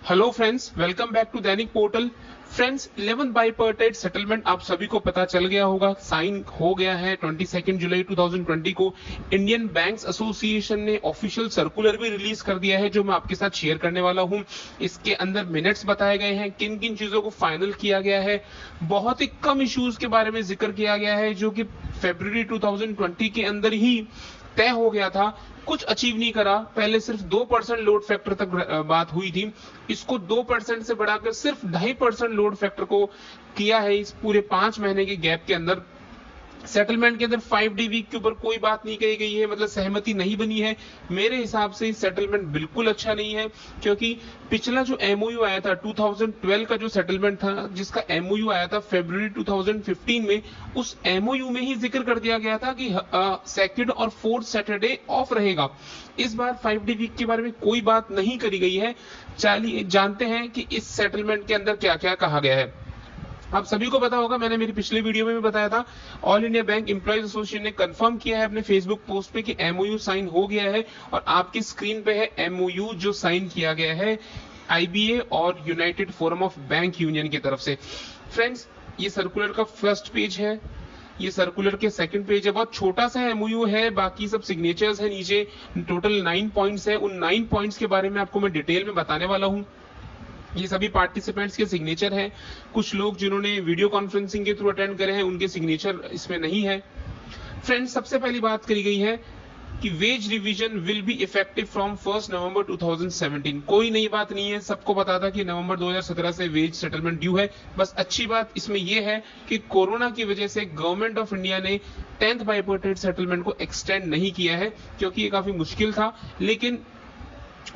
Hello friends, welcome back to Dainik portal. Friends, 11 bipartite settlement आप सभी को पता चल गया होगा, साइन हो गया है 22 जुलाई 2020 को। इंडियन बैंक्स एसोसिएशन ने ऑफिशियल सर्कुलर भी रिलीज कर दिया है, जो मैं आपके साथ शेयर करने वाला हूं। इसके अंदर मिनट्स बताए गए हैं, किन किन चीजों को फाइनल किया गया है। बहुत ही कम इश्यूज के बारे में जिक्र किया गया है, जो कि फरवरी 2020 के अंदर ही तय हो गया था। कुछ अचीव नहीं करा। पहले सिर्फ 2% लोड फैक्टर तक बात हुई थी, इसको 2% से बढ़ाकर सिर्फ 2.5% लोड फैक्टर को किया है इस पूरे 5 महीने के गैप के अंदर। सेटलमेंट के अंदर 5 डे वीक के ऊपर कोई बात नहीं कही गई है, मतलब सहमति नहीं बनी है। मेरे हिसाब से सेटलमेंट बिल्कुल अच्छा नहीं है, क्योंकि पिछला जो एमओयू आया था 2012 का जो सेटलमेंट था, जिसका एमओयू आया था फरवरी 2015 में, उस एमओयू में ही जिक्र कर दिया गया था कि सेकंड और फोर्थ सैटरडे ऑफ रहेगा। इस बार 5 डे वीक के बारे में कोई बात नहीं करी गई है। चलिए जानते हैं कि इस सेटलमेंट के अंदर क्या क्या कहा गया है। आप सभी को पता होगा, मैंने मेरी पिछले वीडियो में भी बताया था, all India bank employees association ने कंफर्म किया है अपने फेसबुक पोस्ट पे कि एमओयू साइन हो गया है। और आपकी स्क्रीन पे है एमओयू जो साइन किया गया है आईबीए और United forum of bank union की तरफ से। फ्रेंड्स, ये सर्कुलर का फर्स्ट पेज है, ये सर्कुलर के सेकंड पेज है। बहुत छोटा सा एमओयू है, बाकी सब सिग्नेचर्स है नीचे। टोटल 9 पॉइंट्स है। उन 9 पॉइंट्स के बारे में आपको मैं डिटेल में बताने वाला हूं। ये सभी पार्टिसिपेंट्स के सिग्नेचर हैं। कुछ लोग जिन्होंने वीडियो कॉन्फ्रेंसिंग के थ्रू अटेंड करे हैं, उनके सिग्नेचर इसमें नहीं है। फ्रेंड्स, सबसे पहली बात करी गई है कि veg revision will be effective from 1 नवंबर 2017। कोई नई बात नहीं है, सबको पता था कि नवंबर 2017 से वेज सेटलमेंट ड्यू है। बस अच्छी बात इसमें यह है कि कोरोना की वजह से गवर्नमेंट ऑफ इंडिया ने 10th बाइपर्टाइट सेटलमेंट को एक्सटेंड नहीं किया है, क्योंकि ये काफी मुश्किल था, लेकिन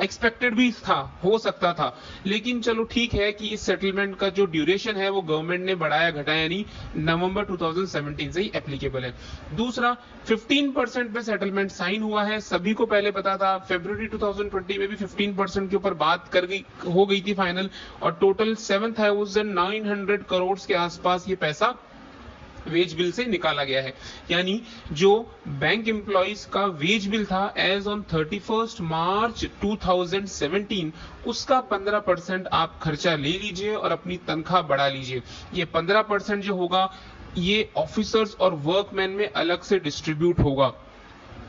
एक्सपेक्टेड भी था, हो सकता था। लेकिन चलो ठीक है कि इस सेटलमेंट का जो ड्यूरेशन है वो गवर्नमेंट ने बढ़ाया घटाया नहीं, नवंबर 2017 से ही एप्लीकेबल है। दूसरा, 15% पे सेटलमेंट साइन हुआ है, सभी को पहले पता था। फरवरी 2020 में भी 15% के ऊपर बात हो गई थी फाइनल, और टोटल 7,900 करोड़ के आसपास ये पैसा वेज बिल से निकाला गया है। यानी जो बैंक एम्प्लॉइज का वेज बिल था एज ऑन 31 मार्च 2017, उसका 15% आप खर्चा ले लीजिए और अपनी तनख्वाह बढ़ा लीजिए। ये 15% जो होगा, ये ऑफिसर्स और वर्कमैन में अलग से डिस्ट्रीब्यूट होगा।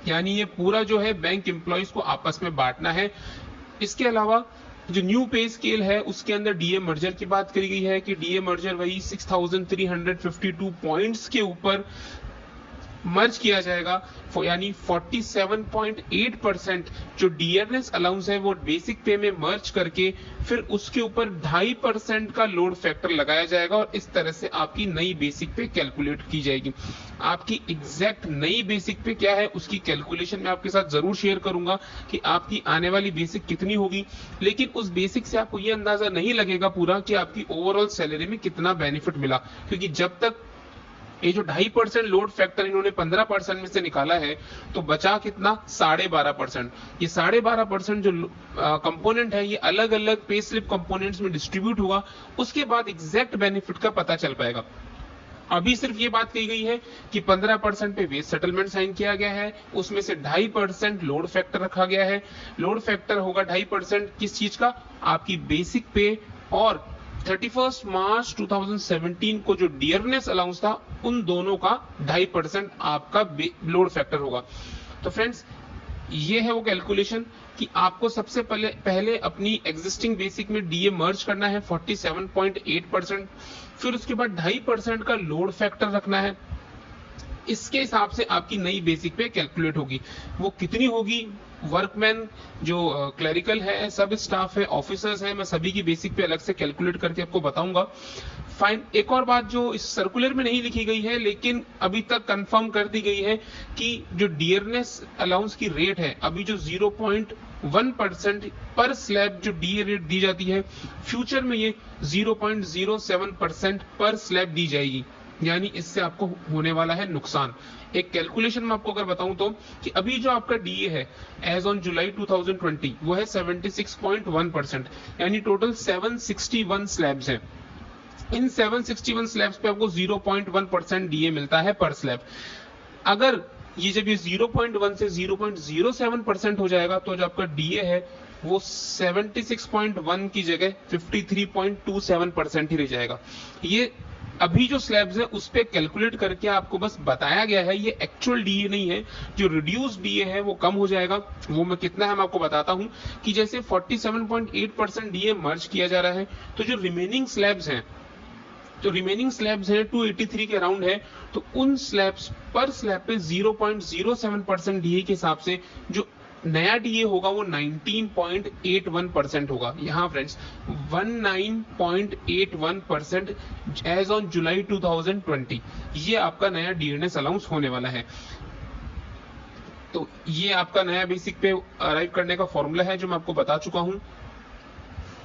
यानी ये पूरा जो है बैंक एम्प्लॉइज को आपस में बांटना है। इसके अलावा जो न्यू पे स्केल है, उसके अंदर डीए मर्जर की बात करी गई है कि डीए मर्जर वही 6,352 पॉइंट्स के ऊपर मर्ज किया जाएगा। यानी 47.8% जो डियरनेस अलाउंस है वो बेसिक पे में मर्ज करके फिर उसके ऊपर 2.5% का लोड फैक्टर लगाया जाएगा, और इस तरह से आपकी नई बेसिक पे कैलकुलेट की जाएगी। आपकी एग्जैक्ट नई बेसिक पे क्या है उसकी कैलकुलेशन मैं आपके साथ जरूर शेयर करूंगा कि आपकी आने वाली बेसिक कितनी होगी। लेकिन उस बेसिक से आपको ये अंदाजा नहीं लगेगा पूरा कि आपकी ओवरऑल सैलरी में कितना बेनिफिट मिला, क्योंकि जब तक ये जो 2.5% लोड फैक्टर इन्होंने 15% में से निकाला है, तो बचा कितना, 12.5%। ये 12.5% जो कंपोनेंट है, ये अलग अलग पे स्लिप कंपोनेंट्स में डिस्ट्रीब्यूट होगा। उसके बाद एग्जैक्ट बेनिफिट का पता चल पाएगा। अभी सिर्फ ये बात कही गई है कि 15% पे वेज सेटलमेंट साइन किया गया है, उसमें से 2.5% लोड फैक्टर रखा गया है। लोड फैक्टर होगा 2.5% किस चीज का, आपकी बेसिक पे और 31 मार्च 2017 को जो डियरनेस अलाउंस था, उन दोनों का 2.5% आपका लोड फैक्टर होगा। तो फ्रेंड्स, ये है वो कैलकुलेशन कि आपको सबसे पहले अपनी एग्जिस्टिंग बेसिक में डीए मर्ज करना है 47.8%, फिर उसके बाद 2.5% का लोड फैक्टर रखना है। इसके हिसाब से आपकी नई बेसिक पे कैलकुलेट होगी। वो कितनी होगी, वर्कमैन जो क्लरिकल है, सब स्टाफ है, ऑफिसर्स है, मैं सभी की बेसिक पे अलग से कैलकुलेट करके आपको बताऊंगा। फाइन, एक और बात जो इस सर्कुलर में नहीं लिखी गई है लेकिन अभी तक कंफर्म कर दी गई है कि जो डियरनेस अलाउंस की रेट है, अभी जो 0.1% पर स्लैब जो डीए रेट दी जाती है, फ्यूचर में ये 0.07% पर स्लैब दी जाएगी। यानी इससे आपको होने वाला है नुकसान। एक कैलकुलेशन में आपको अगर बताऊं तो, कि अभी जो आपका डीए है एज ऑन जुलाई 2020 वो है 76.1%, यानी टोटल 761 स्लैब्स हैं। इन 761 स्लैब्स पे आपको 0.1% डीए मिलता है पर स्लैब। अगर ये जब ये 0.1 से 0.07% हो जाएगा, तो जो आपका डीए है वो 76.1 की जगह 53.27% ही रह जाएगा। ये अभी जो स्लैब्स है उस पे कैलकुलेट करके आपको बस बताया गया है, ये एक्चुअल डीए नहीं है। जो रिड्यूस डीए है वो कम हो जाएगा। वो मैं कितना है मैं आपको बताता हूं कि जैसे 47.8% डीए मर्ज किया जा रहा है, तो जो रिमेनिंग स्लैब्स हैं 283 के अराउंड है, तो उन स्लैब्स पर स्लैब पे 0.07% डीए के हिसाब से जो नया डीए होगा वो 19.81% होगा। यहां फ्रेंड्स 19.81% एज ऑन जुलाई 2020 ये आपका नया डीएनएस अलाउंस होने वाला है। तो ये आपका नया बेसिक पे अराइव करने का फॉर्मूला है जो मैं आपको बता चुका हूं।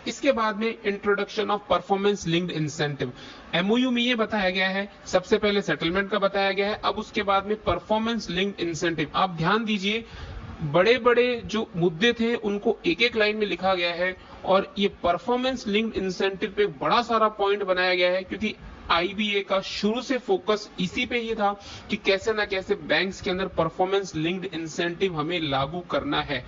इसके बाद में introduction of performance linked incentive, MOU में ये बताया गया है। सबसे पहले सेटलमेंट का बताया गया है, अब उसके बाद में परफॉर्मेंस लिंक्ड इंसेंटिव। आप ध्यान दीजिए, बड़े बड़े जो मुद्दे थे उनको एक एक लाइन में लिखा गया है, और ये परफॉर्मेंस लिंक्ड इंसेंटिव पे बड़ा सारा पॉइंट बनाया गया है, क्योंकि आईबीए का शुरू से फोकस इसी पे ही था कि कैसे ना कैसे बैंक्स के अंदर परफॉर्मेंस लिंक्ड इंसेंटिव हमें लागू करना है।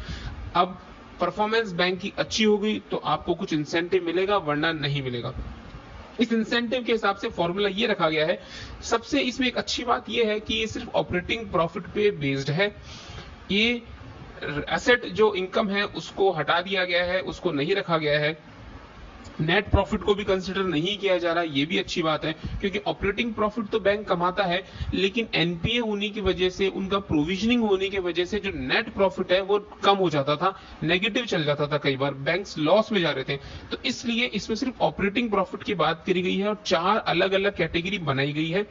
अब परफॉर्मेंस बैंक की अच्छी होगी तो आपको कुछ इंसेंटिव मिलेगा, वरना नहीं मिलेगा। इस इंसेंटिव के हिसाब से फॉर्मूला ये रखा गया है। सबसे इसमें एक अच्छी बात ये है कि ये सिर्फ ऑपरेटिंग प्रॉफिट पे बेस्ड है। ये एसेट जो इनकम है उसको हटा दिया गया है, उसको नहीं रखा गया है। नेट प्रॉफिट को भी कंसिडर नहीं किया जा रहा, ये भी अच्छी बात है, क्योंकि ऑपरेटिंग प्रॉफिट तो बैंक कमाता है, लेकिन एनपीए होने की वजह से, उनका प्रोविजनिंग होने की वजह से जो नेट प्रॉफिट है वो कम हो जाता था, नेगेटिव चल जाता था, कई बार बैंक्स लॉस में जा रहे थे। तो इसलिए इसमें सिर्फ ऑपरेटिंग प्रॉफिट की बात करी गई है और 4 अलग अलग कैटेगरी बनाई गई है।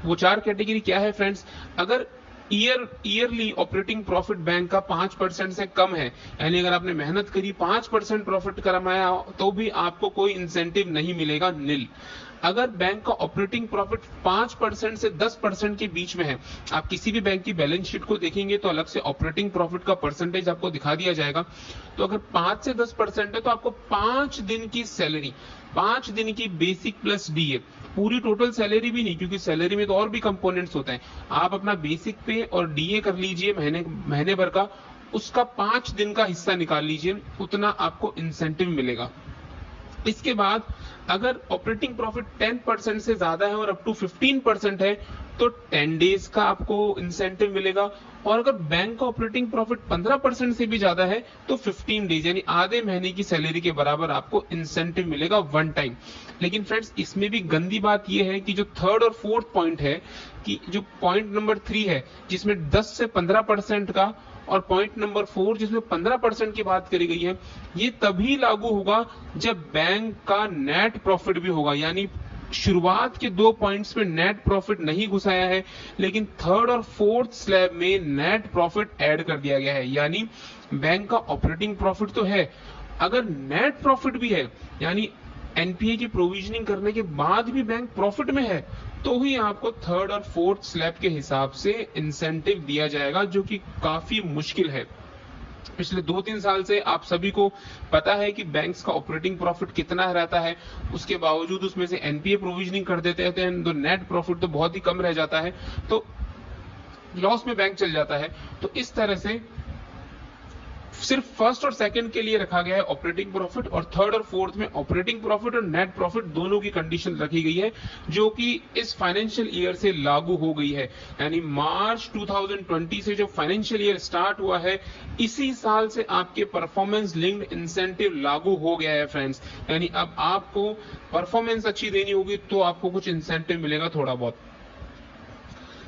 वो 4 कैटेगरी क्या है फ्रेंड्स? अगर ईयरली ऑपरेटिंग प्रॉफिट बैंक का 5% से कम है, यानी अगर आपने मेहनत करी 5% प्रॉफिट कमाया तो भी आपको कोई इंसेंटिव नहीं मिलेगा, नील। अगर बैंक का ऑपरेटिंग प्रॉफिट 5% से 10% के बीच में है, आप किसी भी बैंक की बैलेंस शीट को देखेंगे तो अलग से ऑपरेटिंग प्रॉफिट का परसेंटेज आपको दिखा दिया जाएगा। तो अगर 5 से 10% है तो आपको 5 दिन की सैलरी, 5 दिन की बेसिक प्लस डीए, पूरी टोटल सैलरी भी नहीं, क्योंकि सैलरी में तो और भी कंपोनेंट्स होते हैं। आप अपना बेसिक पे और डीए कर लीजिए महीने भर का, उसका 5 दिन का हिस्सा निकाल लीजिए, उतना आपको इंसेंटिव मिलेगा। इसके बाद अगर ऑपरेटिंग प्रॉफिट 10% से ज्यादा है और अप टू 15% है तो 10 डेज का आपको इंसेंटिव मिलेगा, और अगर बैंक का ऑपरेटिंग प्रॉफिट 15% से भी ज्यादा है तो 15 डेज यानी आधे महीने की सैलरी के बराबर आपको इंसेंटिव मिलेगा वन टाइम। लेकिन फ्रेंड्स इसमें भी गंदी बात यह है कि जो थर्ड और फोर्थ पॉइंट है, कि जो पॉइंट नंबर 3 है जिसमें 10 से 15% का, और पॉइंट नंबर 4 जिसमें 15% की बात करी गई है, ये तभी लागू होगा जब बैंक का नेट प्रॉफिट भी होगा। यानी शुरुआत के 2 पॉइंट्स में नेट प्रॉफिट नहीं घुसाया है, लेकिन थर्ड और फोर्थ स्लैब में नेट प्रॉफिट ऐड कर दिया गया है। यानी बैंक का ऑपरेटिंग प्रॉफिट तो है, अगर नेट प्रॉफिट भी है, यानी एनपीए की प्रोविजनिंग करने के बाद भी बैंक प्रॉफिट में है, तो ही आपको थर्ड और फोर्थ स्लैब के हिसाब से इंसेंटिव दिया जाएगा, जो कि काफी मुश्किल है। पिछले 2-3 साल से आप सभी को पता है कि बैंक्स का ऑपरेटिंग प्रॉफिट कितना रहता है, उसके बावजूद उसमें से एनपीए प्रोविजनिंग कर देते हैं तो नेट प्रॉफिट तो बहुत ही कम रह जाता है, तो लॉस में बैंक चल जाता है। तो इस तरह से सिर्फ फर्स्ट और सेकंड के लिए रखा गया है ऑपरेटिंग प्रॉफिट, और थर्ड और फोर्थ में ऑपरेटिंग प्रॉफिट और नेट प्रॉफिट दोनों की कंडीशन रखी गई है, जो कि इस फाइनेंशियल ईयर से लागू हो गई है। यानी मार्च 2020 से जो फाइनेंशियल ईयर स्टार्ट हुआ है, इसी साल से आपके परफॉर्मेंस लिंक्ड इंसेंटिव लागू हो गया है फ्रेंड्स। यानी अब आपको परफॉर्मेंस अच्छी देनी होगी तो आपको कुछ इंसेंटिव मिलेगा थोड़ा बहुत।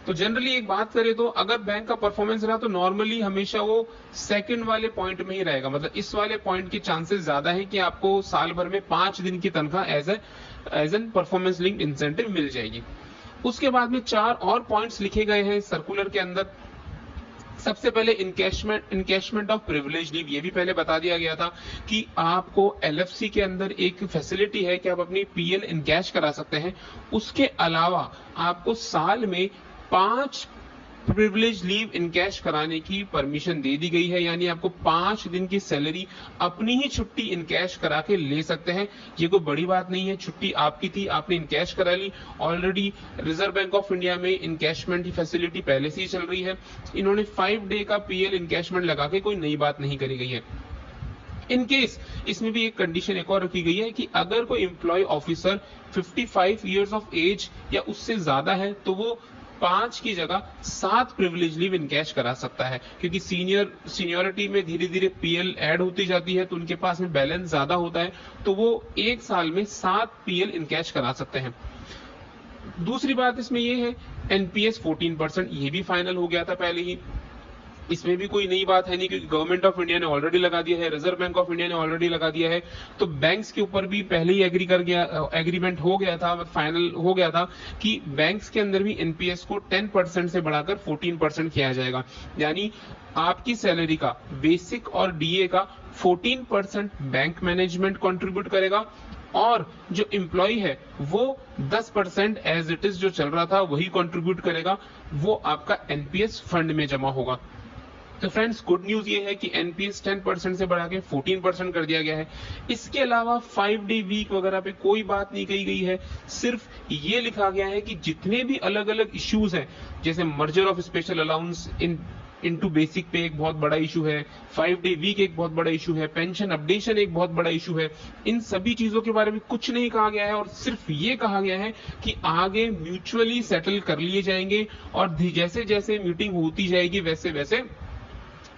तो जनरली एक बात करें तो अगर बैंक का परफॉर्मेंस रहा तो नॉर्मली हमेशा वो सेकंड वाले पॉइंट में ही रहेगा, मतलब इस वाले पॉइंट के चांसेस ज्यादा है कि आपको साल भर में 5 दिन की तनख्वाह as an performance linked incentive मिल जाएगी। उसके बाद में 4 और पॉइंट्स लिखे गए हैं सर्कुलर के अंदर। सबसे पहले इनकैशमेंट ऑफ प्रिविलेज लीव, ये भी पहले बता दिया गया था कि आपको एलएफसी के अंदर एक फैसिलिटी है कि आप अपनी पीएल इनकैश करा सकते हैं। उसके अलावा आपको साल में 5 प्रिविलेज लीव इनकैश कराने की परमिशन दे दी गई है, यानी आपको 5 दिन की सैलरी अपनी ही छुट्टी इनकैश करा के ले सकते हैं। ये कोई बड़ी बात नहीं है, छुट्टी आपकी थी, आपने इनकैश करा ली। Already reserve bank of India में इनकैशमेंट की फैसिलिटी पहले से ही चल रही है। इन्होंने 5 डे का पीएल इनकैशमेंट लगा के कोई नई बात नहीं करी गई है। इन केस इसमें भी एक कंडीशन एक और रखी गई है कि अगर कोई employ officer 55 years of age या उससे ज्यादा है तो वो 5 की जगह 7 प्रिविलेज लीव इनकैश करा सकता है, क्योंकि सीनियरिटी में धीरे धीरे पीएल ऐड होती जाती है तो उनके पास में बैलेंस ज्यादा होता है, तो वो एक साल में 7 पीएल इनकैश करा सकते हैं। दूसरी बात इसमें ये है, एनपीएस 14%, ये भी फाइनल हो गया था पहले ही, इसमें भी कोई नई बात है नहीं, क्योंकि गवर्नमेंट ऑफ इंडिया ने ऑलरेडी लगा दिया है, रिजर्व बैंक ऑफ इंडिया ने ऑलरेडी लगा दिया है, तो बैंक्स के ऊपर भी पहले ही एग्रीमेंट हो गया था, फाइनल हो गया था कि बैंक्स के अंदर भी एनपीएस को 10% से बढ़ाकर 14% किया जाएगा। यानी आपकी सैलरी का बेसिक और डीए का 14% बैंक मैनेजमेंट कंट्रीब्यूट करेगा और जो एम्प्लॉय है वो 10% एज इट इज जो चल रहा था वही कंट्रीब्यूट करेगा, वो आपका एनपीएस फंड में जमा होगा। तो फ्रेंड्स गुड न्यूज ये है कि एनपीएस 10% से बढ़ा के 14% कर दिया गया है। इसके अलावा 5 डे वीक वगैरह पे कोई बात नहीं कही गई है, सिर्फ ये लिखा गया है कि जितने भी अलग अलग इश्यूज हैं, जैसे merger of special allowance into basic पे एक बहुत बड़ा इशू है, 5 डे वीक एक बहुत बड़ा इशू है, पेंशन अपडेशन एक बहुत बड़ा इशू है, इन सभी चीजों के बारे में कुछ नहीं कहा गया है और सिर्फ ये कहा गया है कि आगे म्यूचुअली सेटल कर लिए जाएंगे और जैसे जैसे मीटिंग होती जाएगी वैसे वैसे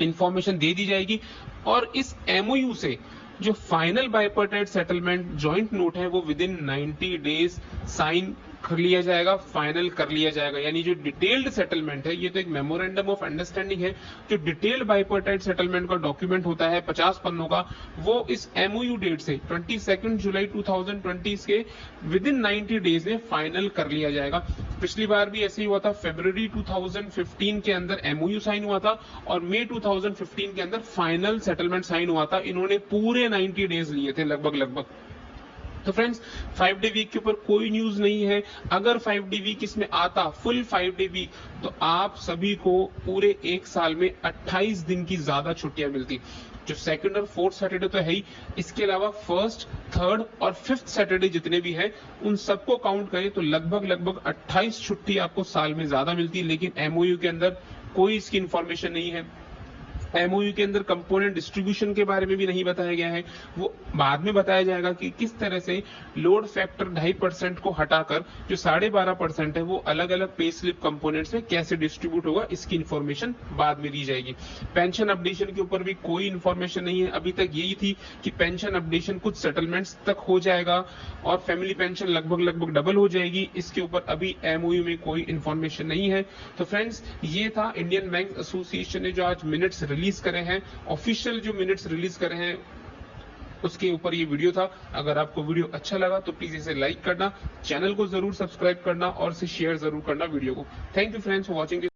इंफॉर्मेशन दे दी जाएगी। और इस एमओयू से जो final bipartite settlement joint note है वो विद इन 90 डेज साइन कर लिया जाएगा, फाइनल कर लिया जाएगा। यानी जो डिटेल्ड सेटलमेंट है, ये तो एक मेमोरेंडम ऑफ अंडरस्टैंडिंग है, जो डिटेल्ड बाइपर्टाइट सेटलमेंट का डॉक्यूमेंट होता है 50 पन्नों का, वो इस एमओयू डेट से 22 जुलाई 2020 के विद इन 90 डेज में फाइनल कर लिया जाएगा। पिछली बार भी ऐसे ही हुआ था, फरवरी 2015 के अंदर एमओयू साइन हुआ था और मई 2015 के अंदर फाइनल सेटलमेंट साइन हुआ था। इन्होंने पूरे 90 डेज लिए थे लगभग। तो फ्रेंड्स 5 डे वीक के ऊपर कोई न्यूज नहीं है। अगर 5 डे वीक इसमें आता, फुल 5 डे वीक, तो आप सभी को पूरे एक साल में 28 दिन की ज्यादा छुट्टियां मिलती। जो सेकंड और फोर्थ सैटरडे तो है ही, इसके अलावा फर्स्ट, थर्ड और फिफ्थ सैटरडे जितने भी है उन सबको काउंट करें तो लगभग 28 छुट्टी आपको साल में ज्यादा मिलती है। लेकिन एमओयू के अंदर कोई इसकी इंफॉर्मेशन नहीं है। एमओयू के अंदर कंपोनेंट डिस्ट्रीब्यूशन के बारे में भी नहीं बताया गया है, वो बाद में बताया जाएगा कि किस तरह से लोड फैक्टर 2.5% को हटाकर जो 12.5% है वो अलग अलग पे स्लिप कंपोनेंट्स में कैसे डिस्ट्रीब्यूट होगा, इसकी इंफॉर्मेशन बाद में दी जाएगी। पेंशन अपडेशन के ऊपर भी कोई इंफॉर्मेशन नहीं है। अभी तक यही थी कि पेंशन अपडेशन कुछ सेटलमेंट्स तक हो जाएगा और फैमिली पेंशन लगभग डबल हो जाएगी। इसके ऊपर अभी एमओयू में कोई इंफॉर्मेशन नहीं है। तो फ्रेंड्स ये था इंडियन बैंक एसोसिएशन ने जो आज मिनट्स रिलीज करे हैं, ऑफिशियल जो मिनट्स रिलीज करे हैं उसके ऊपर ये वीडियो था। अगर आपको वीडियो अच्छा लगा तो प्लीज इसे लाइक करना, चैनल को जरूर सब्सक्राइब करना और इसे शेयर जरूर करना वीडियो को। Thank you friends for watching.